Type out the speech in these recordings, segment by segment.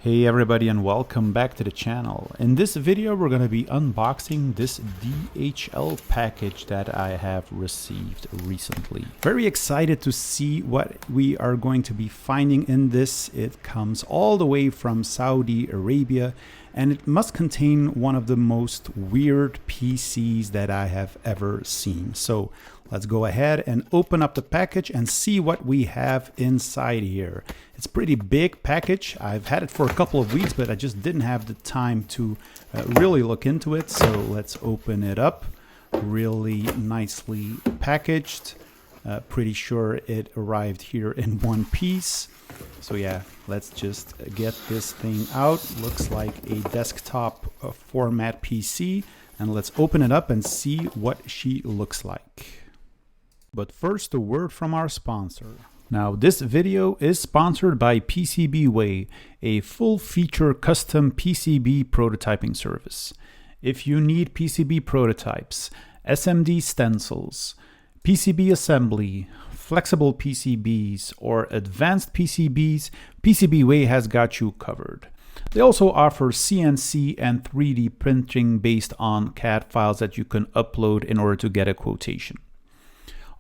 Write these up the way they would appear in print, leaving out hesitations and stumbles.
Hey everybody, and welcome back to the channel. In this video we're going to be unboxing this DHL package that I have received recently. Very excited to see what we are going to be finding in this. It comes all the way from Saudi Arabia and it must contain one of the most weird PCs that I have ever seen. So let's go ahead and open up the package and see what we have inside here. It's a pretty big package. I've had it for a couple of weeks, but I just didn't have the time to really look into it. So let's open it up. Really nicely packaged. Pretty sure it arrived here in one piece. So yeah, let's just get this thing out. Looks like a desktop format PC. And let's open it up and see what she looks like. But first, a word from our sponsor. Now, this video is sponsored by PCBWay, a full-feature custom PCB prototyping service. If you need PCB prototypes, SMD stencils, PCB assembly, flexible PCBs, or advanced PCBs, PCBWay has got you covered. They also offer CNC and 3D printing based on CAD files that you can upload in order to get a quotation.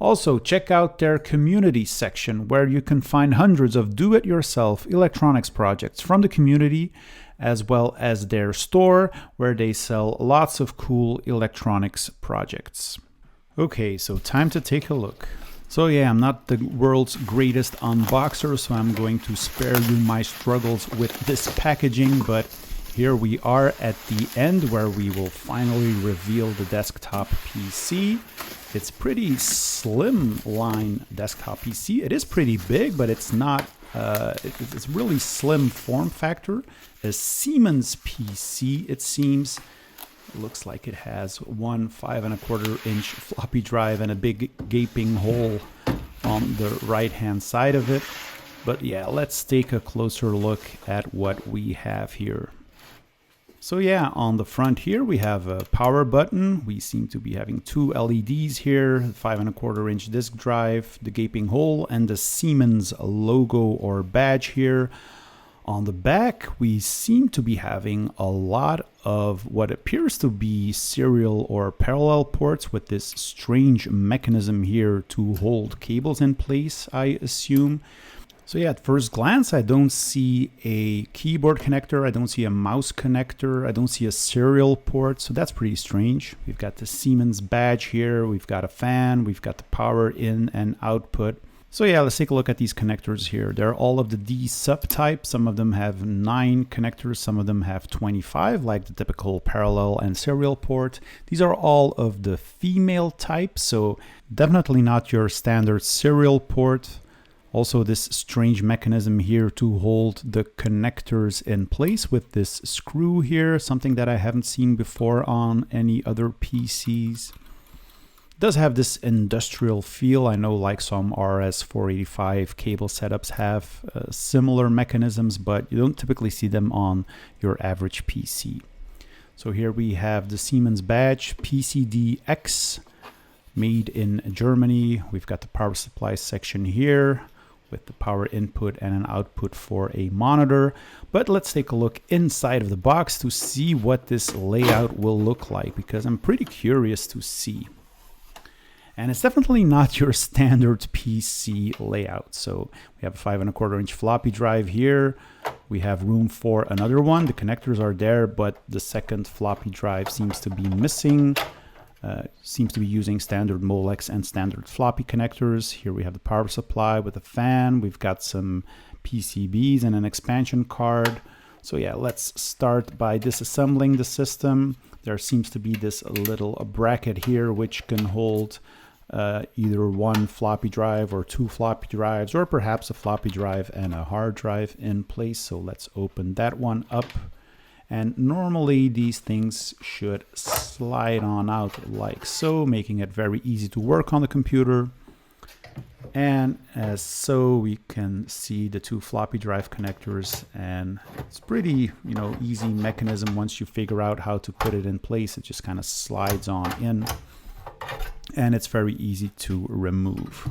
Also, check out their community section where you can find hundreds of do-it-yourself electronics projects from the community, as well as their store where they sell lots of cool electronics projects. Okay, so time to take a look. So yeah, I'm not the world's greatest unboxer, so I'm going to spare you my struggles with this packaging, but here we are at the end where we will finally reveal the desktop PC. It's pretty slim line desktop PC. It is pretty big, but it's not, it's really slim form factor. A Siemens PC, it seems. It looks like it has one 5¼ inch floppy drive and a big gaping hole on the right hand side of it. But yeah, let's take a closer look at what we have here. So yeah, on the front here we have a power button. We seem to be having two LEDs here, 5¼ inch disk drive, the gaping hole, and the Siemens logo or badge here. On the back, we seem to be having a lot of what appears to be serial or parallel ports with this strange mechanism here to hold cables in place, I assume. So yeah, at first glance, I don't see a keyboard connector, I don't see a mouse connector, I don't see a serial port, so that's pretty strange. We've got the Siemens badge here, we've got a fan, we've got the power in and output. So yeah, let's take a look at these connectors here. They're all of the D subtype. Some of them have 9 connectors, some of them have 25, like the typical parallel and serial port. These are all of the female type, so definitely not your standard serial port. Also, this strange mechanism here to hold the connectors in place with this screw here, something that I haven't seen before on any other PCs. It does have this industrial feel. I know like some RS-485 cable setups have similar mechanisms, but you don't typically see them on your average PC. So here we have the Siemens badge, PCDX, made in Germany. We've got the power supply section here with the power input and an output for a monitor. But let's take a look inside of the box to see what this layout will look like, because I'm pretty curious to see. And it's definitely not your standard PC layout. So we have a 5¼ inch floppy drive here. We have room for another one. The connectors are there, but the second floppy drive seems to be missing. Seems to be using standard Molex and standard floppy connectors. Here we have the power supply with a fan. We've got some PCBs and an expansion card. So yeah, let's start by disassembling the system. There seems to be this little bracket here which can hold either one floppy drive or 2 floppy drives, or perhaps a floppy drive and a hard drive in place. So let's open that one up. And normally these things should slide on out like so, making it very easy to work on the computer. And as so, we can see the 2 floppy drive connectors, and it's pretty, easy mechanism. Once you figure out how to put it in place, it just kind of slides on in, and it's very easy to remove.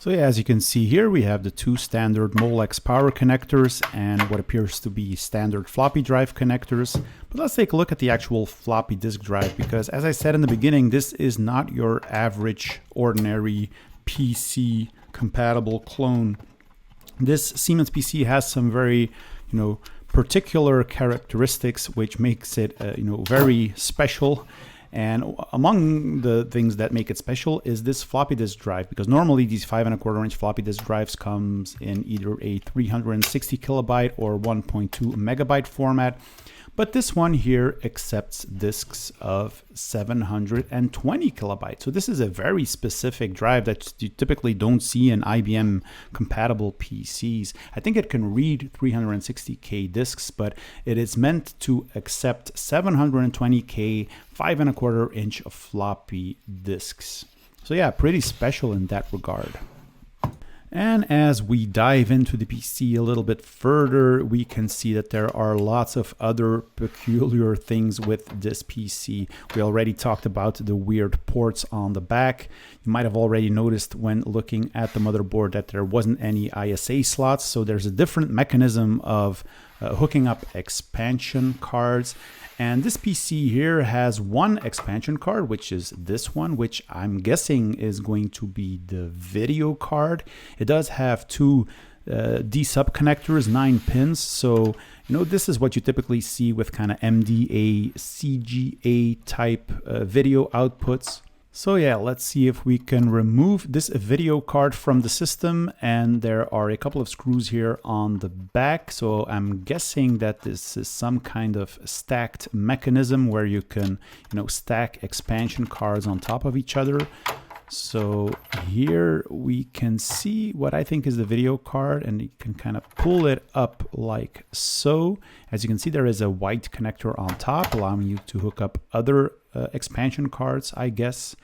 So yeah, as you can see here, we have the two standard Molex power connectors and what appears to be standard floppy drive connectors. But let's take a look at the actual floppy disk drive, because as I said in the beginning, this is not your average ordinary PC compatible clone. This Siemens PC has some very, particular characteristics which makes it, very special. And among the things that make it special is this floppy disk drive, because normally these 5 1/4 inch floppy disk drives comes in either a 360 kilobyte or 1.2 megabyte format. But this one here accepts disks of 720 kilobytes. So this is a very specific drive that you typically don't see in IBM compatible PCs. I think it can read 360K disks, but it is meant to accept 720K 5 1/4 inch floppy disks. So yeah, pretty special in that regard. And as we dive into the PC a little bit further, we can see that there are lots of other peculiar things with this PC. We already talked about the weird ports on the back. You might have already noticed when looking at the motherboard that there wasn't any ISA slots. So there's a different mechanism of hooking up expansion cards. And this PC here has one expansion card, which is this one, which I'm guessing is going to be the video card. It does have two D-sub connectors, 9 pins. So, this is what you typically see with kind of MDA, CGA type video outputs. So yeah, let's see if we can remove this video card from the system, and there are a couple of screws here on the back. So I'm guessing that this is some kind of stacked mechanism where you can, stack expansion cards on top of each other. So here we can see what I think is the video card, and you can kind of pull it up like so. As you can see, there is a white connector on top, allowing you to hook up other expansion cards, I guess.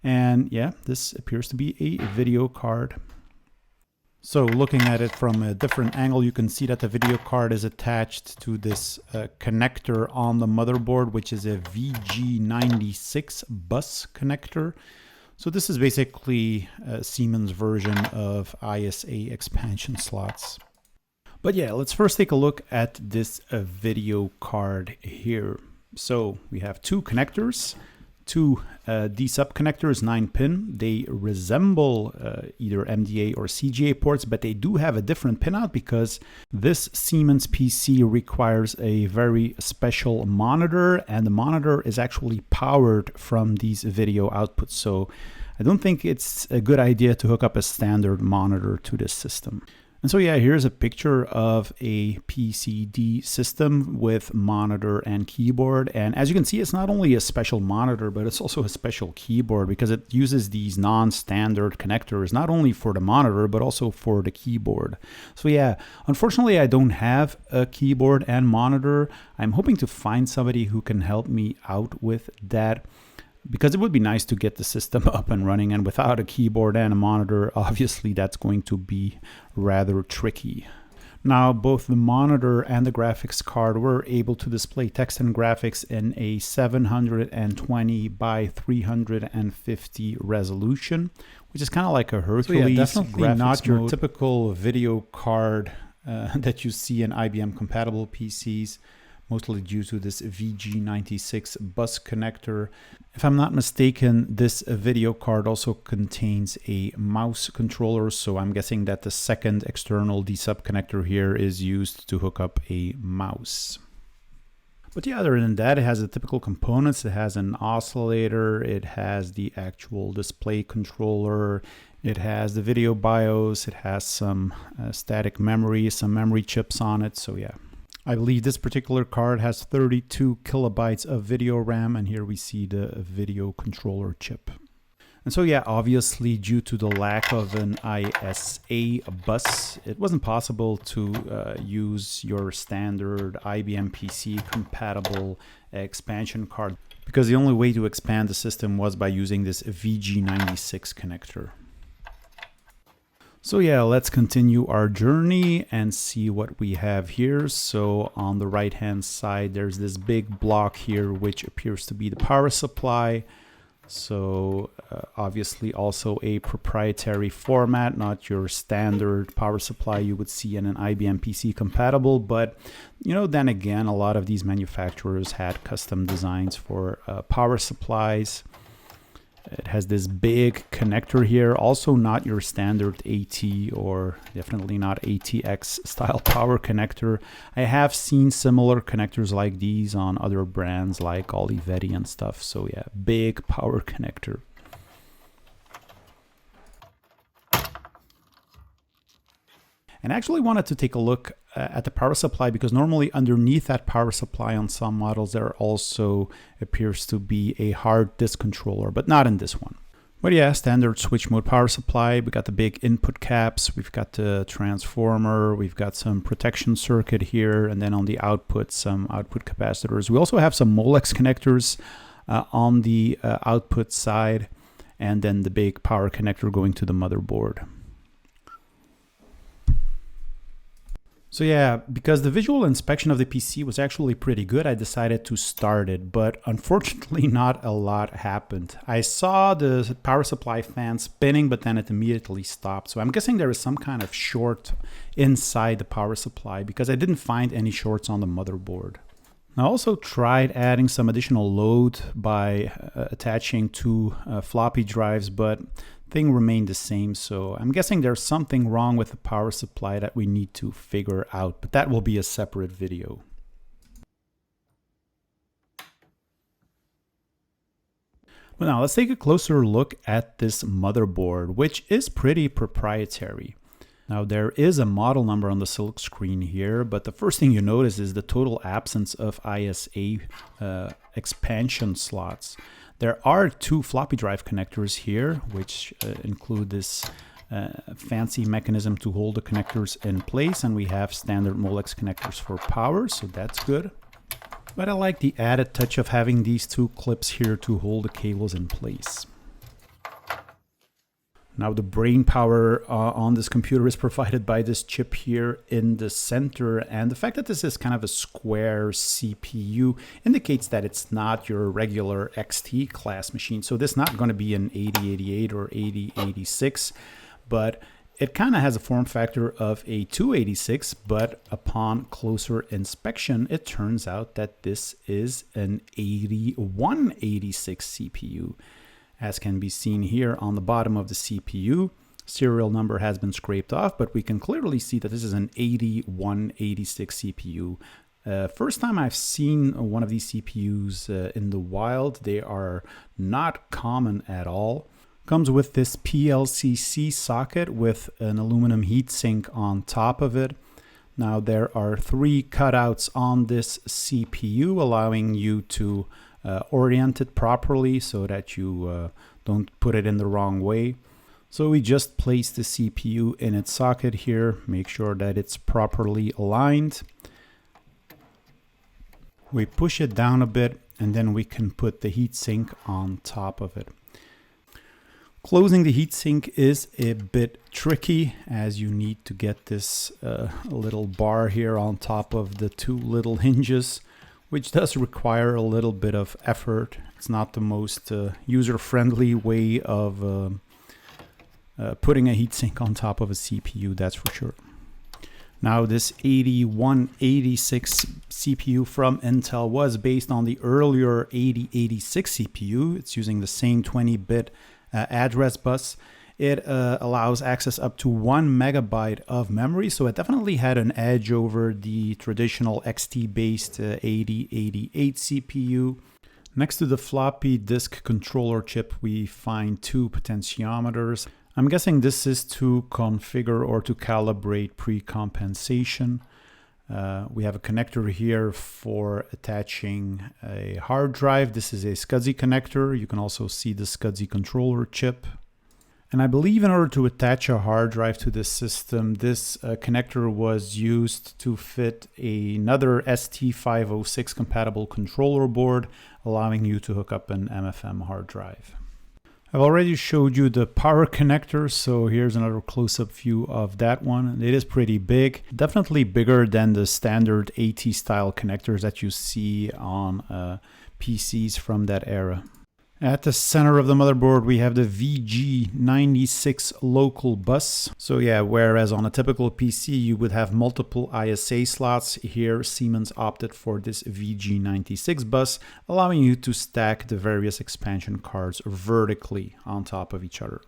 And yeah, this appears to be a video card. So looking at it from a different angle, you can see that the video card is attached to this connector on the motherboard, which is a VG96 bus connector. So this is basically a Siemens version of ISA expansion slots. But yeah, let's first take a look at this video card here. So we have two connectors, two D-sub connectors, 9 pin. They resemble either MDA or CGA ports, but they do have a different pinout because this Siemens PC requires a very special monitor, and the monitor is actually powered from these video outputs. So I don't think it's a good idea to hook up a standard monitor to this system. And so yeah, here's a picture of a PCD system with monitor and keyboard. And as you can see, it's not only a special monitor, but it's also a special keyboard because it uses these non-standard connectors, not only for the monitor, but also for the keyboard. So yeah, unfortunately, I don't have a keyboard and monitor. I'm hoping to find somebody who can help me out with that, because it would be nice to get the system up and running, and without a keyboard and a monitor, obviously that's going to be rather tricky. Now, both the monitor and the graphics card were able to display text and graphics in a 720 by 350 resolution, which is kind of like a Hercules. So yeah, definitely not your typical video card that you see in IBM compatible PCs, mostly due to this VG96 bus connector. If I'm not mistaken, this video card also contains a mouse controller, so I'm guessing that the second external D-sub connector here is used to hook up a mouse. But yeah, other than that, it has the typical components. It has an oscillator, it has the actual display controller, it has the video BIOS, it has some static memory, some memory chips on it, so yeah. I believe this particular card has 32 kilobytes of video RAM, and here we see the video controller chip. And so yeah, obviously due to the lack of an ISA bus, it wasn't possible to use your standard IBM PC compatible expansion card, because the only way to expand the system was by using this VG96 connector. So yeah, let's continue our journey and see what we have here. So on the right hand side, there's this big block here, which appears to be the power supply. So obviously also a proprietary format, not your standard power supply you would see in an IBM PC compatible. But, you know, then again, a lot of these manufacturers had custom designs for power supplies. It has this big connector here, also not your standard AT or definitely not ATX style power connector. I have seen similar connectors like these on other brands like Olivetti and stuff. So yeah, big power connector. And I actually wanted to take a look at the power supply because normally underneath that power supply on some models there also appears to be a hard disk controller, but not in this one. But yeah, standard switch mode power supply. We got the big input caps, we've got the transformer, we've got some protection circuit here, and then on the output some output capacitors. We also have some Molex connectors on the output side, and then the big power connector going to the motherboard. So yeah, because the visual inspection of the PC was actually pretty good, I decided to start it, but unfortunately not a lot happened. I saw the power supply fan spinning, but then it immediately stopped. So I'm guessing there is some kind of short inside the power supply because I didn't find any shorts on the motherboard. I also tried adding some additional load by attaching two floppy drives, but thing remained the same. So I'm guessing there's something wrong with the power supply that we need to figure out, but that will be a separate video. But now let's take a closer look at this motherboard, which is pretty proprietary. Now there is a model number on the silk screen here, but the first thing you notice is the total absence of ISA expansion slots. There are two floppy drive connectors here, which include this fancy mechanism to hold the connectors in place, and we have standard Molex connectors for power, so that's good. But I like the added touch of having these two clips here to hold the cables in place. Now the brain power on this computer is provided by this chip here in the center, and the fact that this is kind of a square CPU indicates that it's not your regular XT class machine. So this is not going to be an 8088 or 8086, but it kind of has a form factor of a 286, but upon closer inspection, it turns out that this is an 8186 CPU. As can be seen here on the bottom of the CPU, serial number has been scraped off, but we can clearly see that this is an 8186 CPU. First time I've seen one of these CPUs in the wild. They are not common at all. Comes with this PLCC socket with an aluminum heatsink on top of it. Now there are three cutouts on this CPU allowing you to orient it properly so that you don't put it in the wrong way. So we just place the CPU in its socket here, make sure that it's properly aligned. We push it down a bit and then we can put the heatsink on top of it. Closing the heatsink is a bit tricky as you need to get this little bar here on top of the two little hinges, which does require a little bit of effort. It's not the most user-friendly way of putting a heatsink on top of a CPU, that's for sure. Now this 8186 CPU from Intel was based on the earlier 8086 CPU. It's using the same 20-bit address bus. It allows access up to 1 megabyte of memory, so it definitely had an edge over the traditional XT-based 8088 CPU. Next to the floppy disk controller chip, we find two potentiometers. I'm guessing this is to configure or to calibrate pre-compensation. We have a connector here for attaching a hard drive. This is a SCSI connector. You can also see the SCSI controller chip. And I believe in order to attach a hard drive to this system, this connector was used to fit another ST506 compatible controller board, allowing you to hook up an MFM hard drive. I've already showed you the power connector, so here's another close-up view of that one. It is pretty big, definitely bigger than the standard AT style connectors that you see on PCs from that era. At the center of the motherboard, we have the VG96 local bus. So yeah, whereas on a typical PC, you would have multiple ISA slots, here Siemens opted for this VG96 bus, allowing you to stack the various expansion cards vertically on top of each other.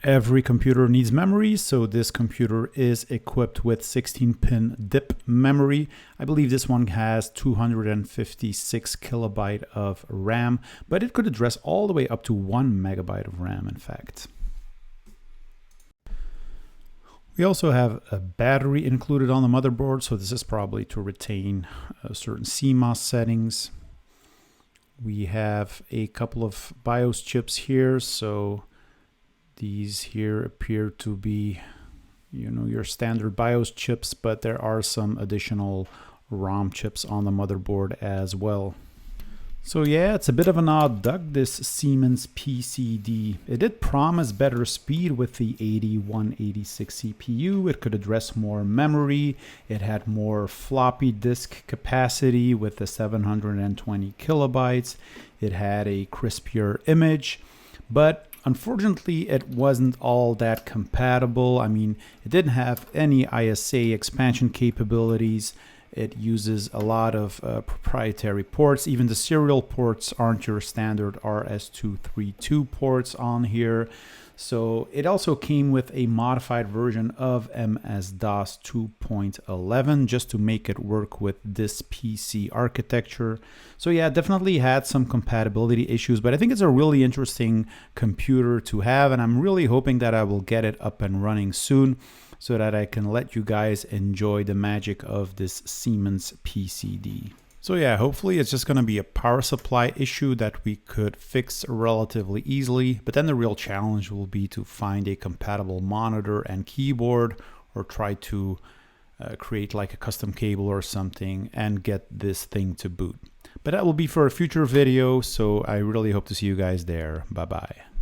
Every computer needs memory, so this computer is equipped with 16-pin DIP memory. I believe this one has 256 kilobyte of RAM, but it could address all the way up to 1 megabyte of RAM, in fact. We also have a battery included on the motherboard, so this is probably to retain certain CMOS settings. We have a couple of BIOS chips here, so these here appear to be, your standard BIOS chips, but there are some additional ROM chips on the motherboard as well. So yeah, it's a bit of an odd duck, this Siemens PCD. It did promise better speed with the 8186 CPU. It could address more memory. It had more floppy disk capacity with the 720 kilobytes. It had a crispier image, but unfortunately, it wasn't all that compatible. I mean, it didn't have any ISA expansion capabilities. It uses a lot of proprietary ports. Even the serial ports aren't your standard RS-232 ports on here. So it also came with a modified version of MS-DOS 2.11 just to make it work with this PC architecture. So yeah, definitely had some compatibility issues, but I think it's a really interesting computer to have, and I'm really hoping that I will get it up and running soon so that I can let you guys enjoy the magic of this Siemens PCD. So yeah, hopefully it's just going to be a power supply issue that we could fix relatively easily, but then the real challenge will be to find a compatible monitor and keyboard, or try to create like a custom cable or something and get this thing to boot. But that will be for a future video, so I really hope to see you guys there. Bye bye.